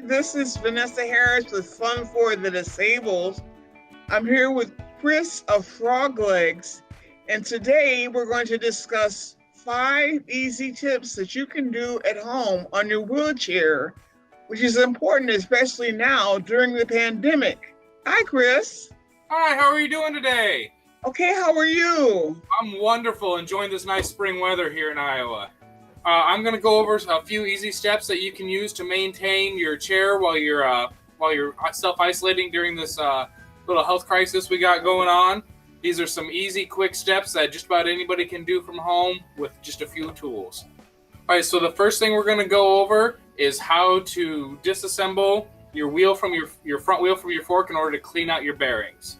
This is Vanessa Harris with Fun for the Disabled. I'm here with Chris of Froglegs, and today we're going to discuss 5 easy tips that you can do at home on your wheelchair, which is important, especially now during the pandemic. Hi, Chris. Hi, how are you doing today? Okay, how are you? I'm wonderful, enjoying this nice spring weather here in Iowa. I'm going to go over a few easy steps that you can use to maintain your chair while you're self-isolating during this little health crisis we got going on. These are some easy, quick steps that just about anybody can do from home with just a few tools. All right, so the first thing we're going to go over is how to disassemble your wheel from your front wheel from your fork in order to clean out your bearings.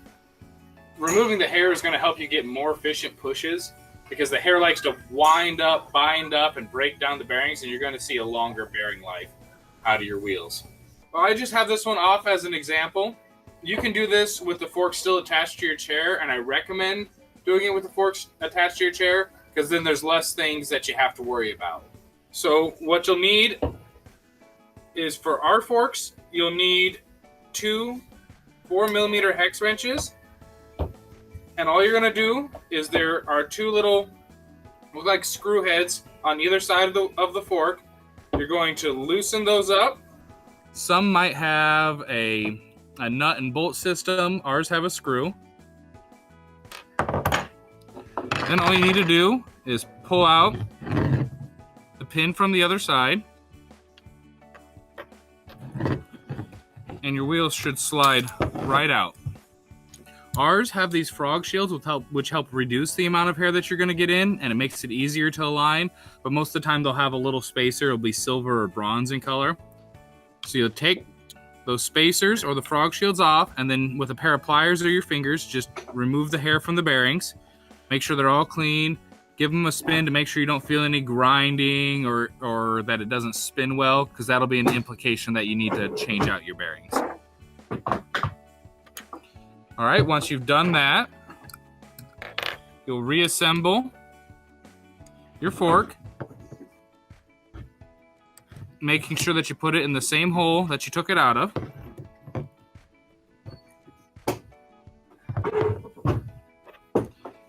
Removing the hair is going to help you get more efficient pushes, because the hair likes to bind up, and break down the bearings, and you're going to see a longer bearing life out of your wheels. Well, I just have this one off as an example. You can do this with the fork still attached to your chair, and I recommend doing it with the fork attached to your chair, because then there's less things that you have to worry about. So what you'll need is, for our forks, you'll need 2 4mm hex wrenches. And all you're going to do is, there are 2 little, look like screw heads on either side of the fork. You're going to loosen those up. Some might have a nut and bolt system. Ours have a screw. Then all you need to do is pull out the pin from the other side, and your wheels should slide right out. Ours have these frog shields which help reduce the amount of hair that you're going to get in, and it makes it easier to align. But most of the time they'll have a little spacer. It'll be silver or bronze in color. So you'll take those spacers or the frog shields off, and then with a pair of pliers or your fingers, just remove the hair from the bearings. Make sure they're all clean. Give them a spin to make sure you don't feel any grinding or that it doesn't spin well, because that'll be an implication that you need to change out your bearings. All right, once you've done that, you'll reassemble your fork, making sure that you put it in the same hole that you took it out of.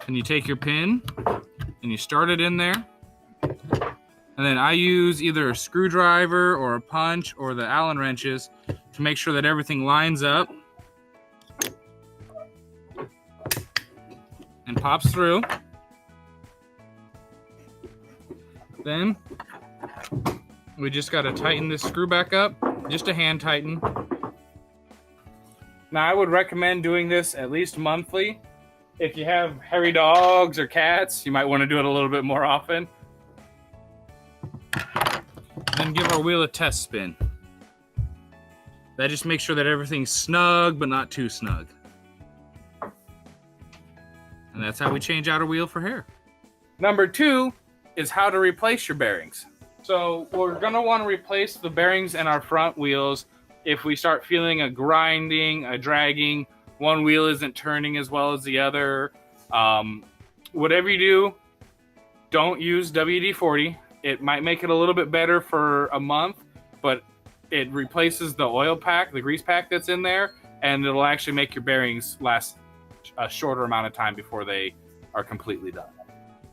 And you take your pin and you start it in there. And then I use either a screwdriver or a punch or the Allen wrenches to make sure that everything lines up and pops through. Then we just got to tighten this screw back up, just a hand tighten. Now I would recommend doing this at least monthly. If you have hairy dogs or cats, you might want to do it a little bit more often. Then give our wheel a test spin. That just makes sure that everything's snug but not too snug. And that's how we change out a wheel for hair. Number 2 is how to replace your bearings. So we're going to want to replace the bearings in our front wheels if we start feeling a grinding, a dragging, one wheel isn't turning as well as the other. Whatever you do, don't use WD-40. It might make it a little bit better for a month, but it replaces the oil pack, the grease pack that's in there, and it'll actually make your bearings last a shorter amount of time before they are completely done.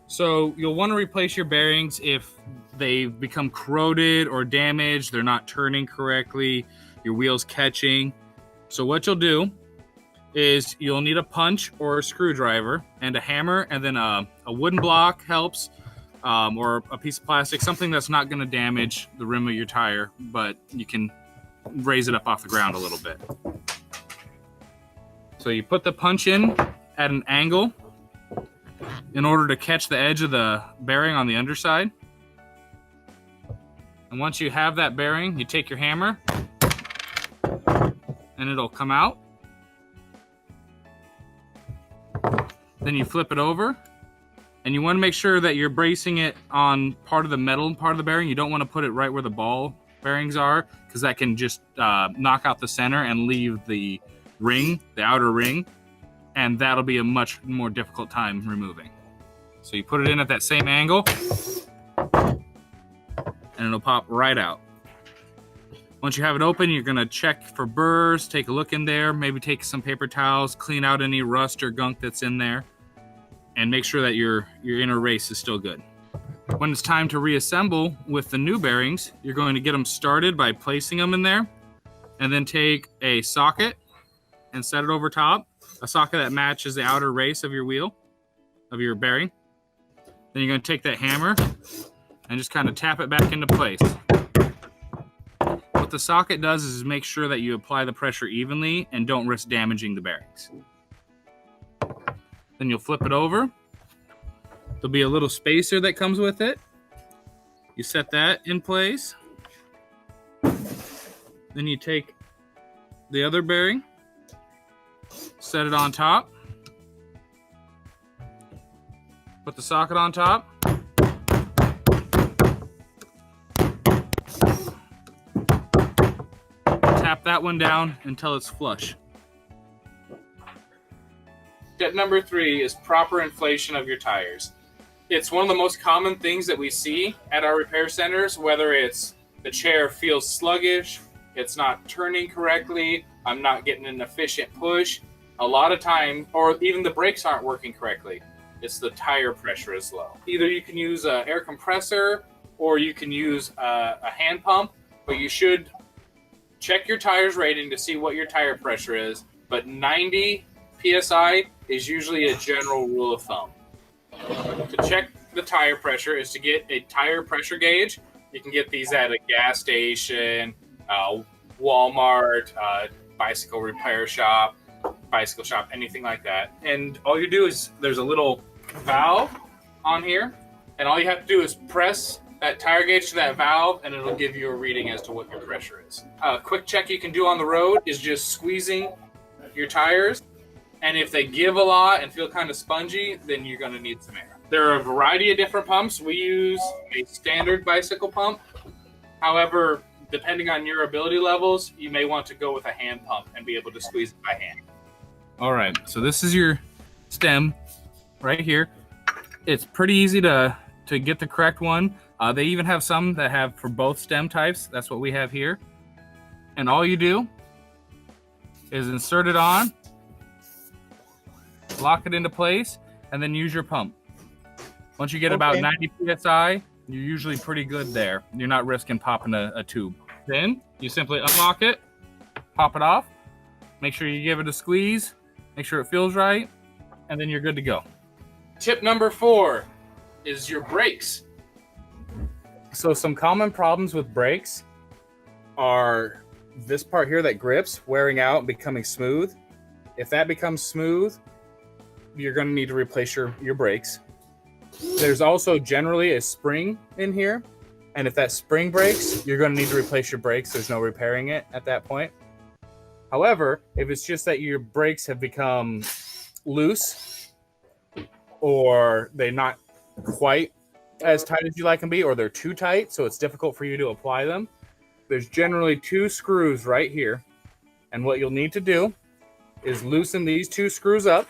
So you'll want to replace your bearings if they've become corroded or damaged, they're not turning correctly, your wheel's catching. So what you'll do is you'll need a punch or a screwdriver and a hammer, and then a wooden block helps, or a piece of plastic, something that's not going to damage the rim of your tire, but you can raise it up off the ground a little bit. So you put the punch in at an angle in order to catch the edge of the bearing on the underside. And once you have that bearing, you take your hammer and it'll come out. Then you flip it over, and you want to make sure that you're bracing it on part of the metal part of the bearing. You don't want to put it right where the ball bearings are, because that can just knock out the center and leave the ring, the outer ring, and that'll be a much more difficult time removing. So you put it in at that same angle, and it'll pop right out. Once you have it open, you're gonna check for burrs, take a look in there, maybe take some paper towels, clean out any rust or gunk that's in there, and make sure that your inner race is still good. When it's time to reassemble with the new bearings, you're going to get them started by placing them in there, and then take a socket and set it over top, a socket that matches the outer race of your wheel, of your bearing. Then you're going to take that hammer and just kind of tap it back into place. What the socket does is make sure that you apply the pressure evenly and don't risk damaging the bearings. Then you'll flip it over. There'll be a little spacer that comes with it. You set that in place. Then you take the other bearing, set it on top, put the socket on top, tap that one down until it's flush. Step number 3 is proper inflation of your tires. It's one of the most common things that we see at our repair centers, whether it's the chair feels sluggish, it's not turning correctly, I'm not getting an efficient push. A lot of time, or even the brakes aren't working correctly. It's the tire pressure is low. Either you can use an air compressor or you can use a hand pump, but you should check your tires rating to see what your tire pressure is. But 90 PSI is usually a general rule of thumb. To check the tire pressure is to get a tire pressure gauge. You can get these at a gas station, Walmart, bicycle repair shop, bicycle shop, anything like that. And all you do is there's a little valve on here, and all you have to do is press that tire gauge to that valve, and it'll give you a reading as to what your pressure is. A quick check you can do on the road is just squeezing your tires. And if they give a lot and feel kind of spongy, then you're going to need some air. There are a variety of different pumps. We use a standard bicycle pump. However, depending on your ability levels, you may want to go with a hand pump and be able to squeeze it by hand. All right, so this is your stem right here. It's pretty easy to get the correct one. They even have some that have for both stem types. That's what we have here. And all you do is insert it on, lock it into place, and then use your pump. Once you get about 90 PSI, you're usually pretty good there. You're not risking popping a tube. Then you simply unlock it, pop it off, make sure you give it a squeeze, make sure it feels right, and then you're good to go. Tip number 4 is your brakes. So some common problems with brakes are this part here that grips, wearing out and becoming smooth. If that becomes smooth, you're going to need to replace your brakes. There's also generally a spring in here, and if that spring breaks, you're going to need to replace your brakes. There's no repairing it at that point. However, if it's just that your brakes have become loose, or they're not quite as tight as you like them to be, or they're too tight, so it's difficult for you to apply them, there's generally 2 screws right here, and what you'll need to do is loosen these 2 screws up.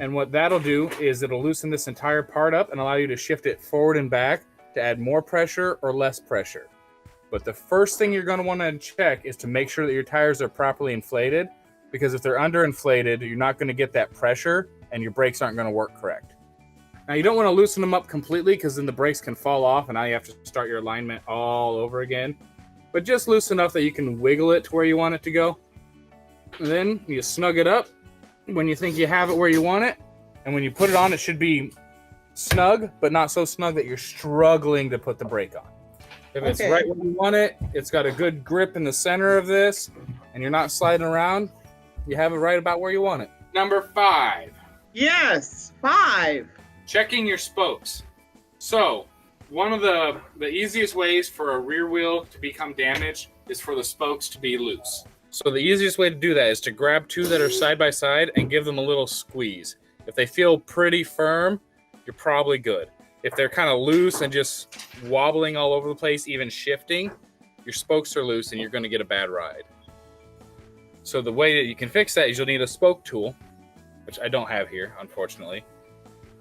And what that'll do is it'll loosen this entire part up and allow you to shift it forward and back to add more pressure or less pressure. But the first thing you're going to want to check is to make sure that your tires are properly inflated, because if they're underinflated, you're not going to get that pressure and your brakes aren't going to work correct. Now, you don't want to loosen them up completely, because then the brakes can fall off and now you have to start your alignment all over again. But just loose enough that you can wiggle it to where you want it to go. And then you snug it up when you think you have it where you want it, and when you put it on, it should be snug, but not so snug that you're struggling to put the brake on. If it's right where you want it, it's got a good grip in the center of this, and you're not sliding around, you have it right about where you want it. Number 5. Yes, 5. Checking your spokes. So, one of the easiest ways for a rear wheel to become damaged is for the spokes to be loose. So the easiest way to do that is to grab 2 that are side by side and give them a little squeeze. If they feel pretty firm, you're probably good. If they're kind of loose and just wobbling all over the place, even shifting, your spokes are loose and you're going to get a bad ride. So the way that you can fix that is you'll need a spoke tool, which I don't have here, unfortunately.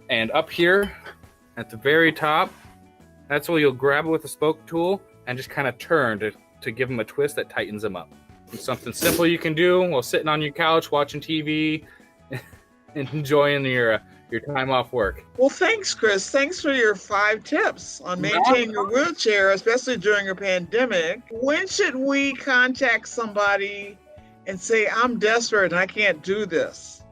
And up here at the very top, that's where you'll grab it with a spoke tool and just kind of turn to give them a twist that tightens them up. It's something simple you can do while sitting on your couch watching TV and enjoying your time off work. Well, thanks, Chris. Thanks for your 5 tips on maintaining your wheelchair, especially during a pandemic. When should we contact somebody and say, I'm desperate and I can't do this?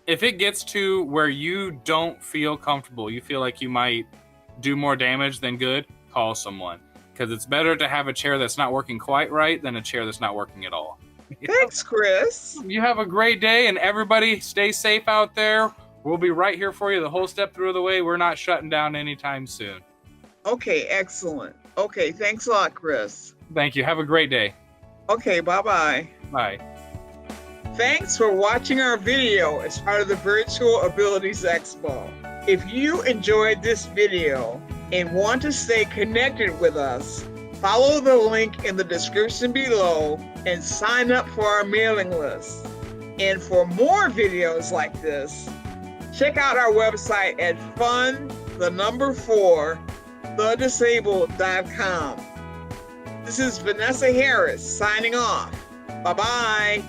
If it gets to where you don't feel comfortable, you feel like you might do more damage than good, call someone. Because it's better to have a chair that's not working quite right than a chair that's not working at all. Thanks, Chris. You have a great day, and everybody stay safe out there. We'll be right here for you the whole step through the way. We're not shutting down anytime soon. Okay, excellent. Okay, thanks a lot, Chris. Thank you. Have a great day. Okay, bye-bye. Bye. Thanks for watching our video as part of the Virtual Abilities Expo. If you enjoyed this video and want to stay connected with us, follow the link in the description below and sign up for our mailing list. And for more videos like this, check out our website at fun4thedisabled.com. This is Vanessa Harris signing off. Bye-bye.